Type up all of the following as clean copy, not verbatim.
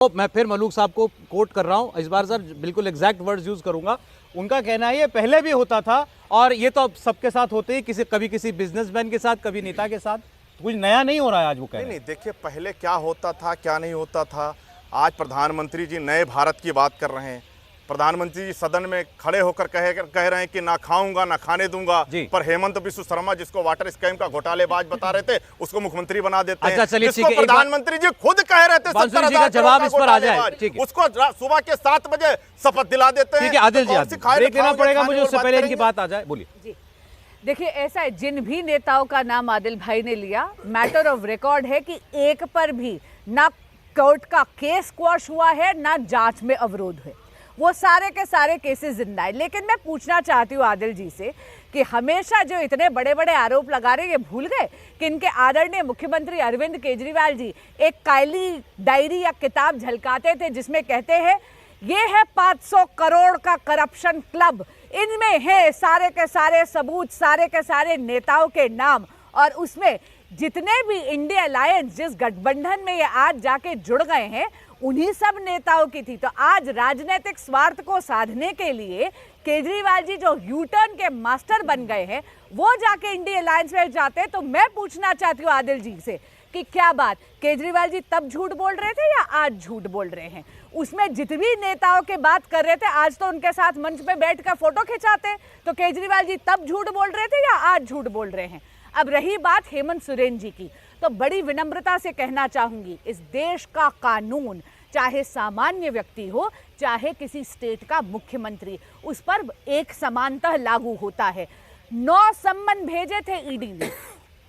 तो मैं फिर मलूक साहब को कोट कर रहा हूं, इस बार सर बिल्कुल एग्जैक्ट वर्ड्स यूज करूंगा। उनका कहना है ये पहले भी होता था और ये तो अब सबके साथ होते ही, कभी किसी बिजनेसमैन के साथ, कभी नेता के साथ, कुछ नया नहीं हो रहा है आज वो कह रहे हैं। नहीं, देखिए पहले क्या होता था क्या नहीं होता था। आज प्रधानमंत्री जी नए भारत की बात कर रहे हैं। प्रधानमंत्री जी सदन में खड़े होकर कह रहे हैं कि ना खाऊंगा ना खाने दूंगा, पर हेमंत बिस्व शर्मा जिसको वाटर स्कैम का घोटालेबाज बता रहे थे उसको मुख्यमंत्री बना देते हैं। अच्छा, चलिए ठीक है, प्रधानमंत्री जी खुद कह रहे थे 70,000 जवाब इस पर आ जाए, ठीक है। उसको सुबह के 7 बजे शपथ दिला देते हैं। ठीक है आदिल जी, ब्रेक लेना पड़ेगा मुझे, उससे पहले इनकी बात आ जाए, बोलिए। देखिए ऐसा है, जिन भी नेताओं का नाम आदिल भाई ने लिया, मैटर ऑफ रिकॉर्ड है कि एक पर भी ना कोर्ट का केस स्क्वॉश हुआ है ना जांच में अवरोध है। वो सारे के सारे केसेस जिंदा है। लेकिन मैं पूछना चाहती हूँ आदिल जी से कि हमेशा जो इतने बड़े बड़े आरोप लगा रहे, ये भूल गए कि इनके आदरणीय मुख्यमंत्री अरविंद केजरीवाल जी एक काली डायरी या किताब झलकाते थे जिसमें कहते हैं ये है 500 करोड़ का करप्शन क्लब, इनमें है सारे के सारे सबूत, सारे के सारे नेताओं के नाम, और उसमें जितने भी इंडिया अलायंस जिस गठबंधन में ये आज जाके जुड़ गए हैं उन्हीं सब नेताओं की थी। तो आज राजनीतिक स्वार्थ को साधने के लिए केजरीवाल जी जो यू टर्न के मास्टर बन गए हैं, वो जाके इंडिया अलायंस में जाते। तो मैं पूछना चाहती हूँ आदिल जी से कि क्या बात केजरीवाल जी तब झूठ बोल रहे थे या आज झूठ बोल रहे हैं? उसमें जितनी नेताओं के बात कर रहे थे, आज तो उनके साथ मंच पे बैठकर फोटो खिंचाते, तो केजरीवाल जी तब झूठ बोल रहे थे या आज झूठ बोल रहे हैं? अब रही बात हेमंत सोरेन जी की, तो बड़ी विनम्रता से कहना चाहूंगी, इस देश का कानून चाहे सामान्य व्यक्ति हो चाहे किसी स्टेट का मुख्यमंत्री, उस पर एक समानतः लागू होता है। 9 सम्मन भेजे थे ईडी ने,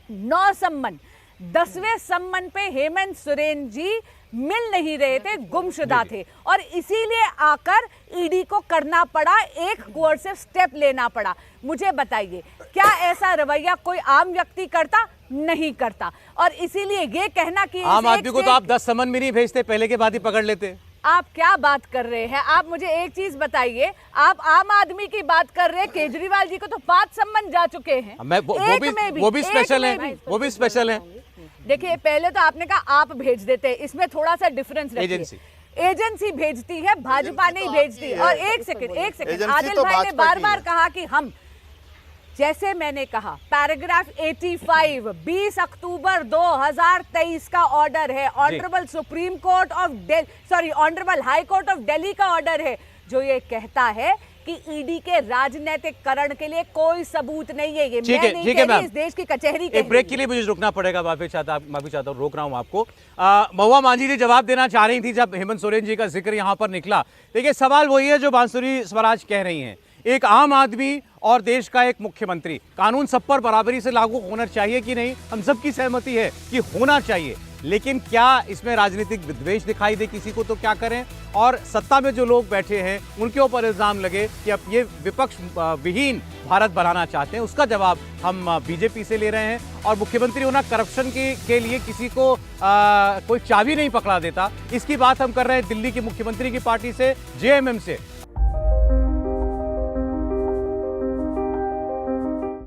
9 सम्मन, 10वें सम्मन पे हेमंत सोरेन जी मिल नहीं रहे थे, गुमशुदा थे, और इसीलिए आकर ईडी को करना पड़ा, एक कोर्सिव स्टेप लेना पड़ा। मुझे बताइए क्या ऐसा रवैया कोई आम व्यक्ति करता? नहीं करता। और इसीलिए ये कहना कि आम आदमी को तो आप 10 समन भी नहीं भेजते, पहले के बाद ही पकड़ लेते। आप क्या बात कर रहे हैं? आप मुझे एक चीज बताइए, आप आम आदमी की बात कर रहे हैं, केजरीवाल जी को तो 5 सम्मन जा चुके हैं। वो भी स्पेशल है, वो भी स्पेशल है। देखिए पहले तो आपने कहा आप भेज देते, इसमें थोड़ा सा डिफरेंस रखिए। एजेंसी भेजती है, भाजपा नहीं भेजती। और एक सेकंड, आदिल भाई ने बार बार कहा कि हम, जैसे मैंने कहा पैराग्राफ 85 20 अक्टूबर 2023 का ऑर्डर है, honourable supreme court of honourable high court of Delhi का ऑर्डर है, जो ये कहता है कि ईडी के राजनीतिकरण के लिए कोई सबूत नहीं है। ये मैं नहीं कह रही, इस देश की कचहरी एक ब्रेक के लिए मुझे रुकना पड़ेगा, माफी चाहता हूँ, रोक रहा हूँ आपको। महुआ मांझी जी जवाब देना चाह रही थी जब हेमंत सोरेन जी का जिक्र यहाँ पर निकला। देखिए सवाल वही है जो बांसुरी स्वराज कह रही हैं, एक आम आदमी और देश का एक मुख्यमंत्री, कानून सब पर बराबरी से लागू होना चाहिए कि नहीं? हम सबकी सहमति है कि होना चाहिए, लेकिन क्या इसमें राजनीतिक विद्वेष दिखाई दे किसी को तो क्या करें? और सत्ता में जो लोग बैठे हैं उनके ऊपर इल्जाम लगे कि अब ये विपक्ष विहीन भारत बनाना चाहते हैं, उसका जवाब हम बीजेपी से ले रहे हैं। और मुख्यमंत्री होना करप्शन के लिए किसी को कोई चाबी नहीं पकड़ा देता, इसकी बात हम कर रहे हैं दिल्ली की मुख्यमंत्री की पार्टी से, जेएमएम से।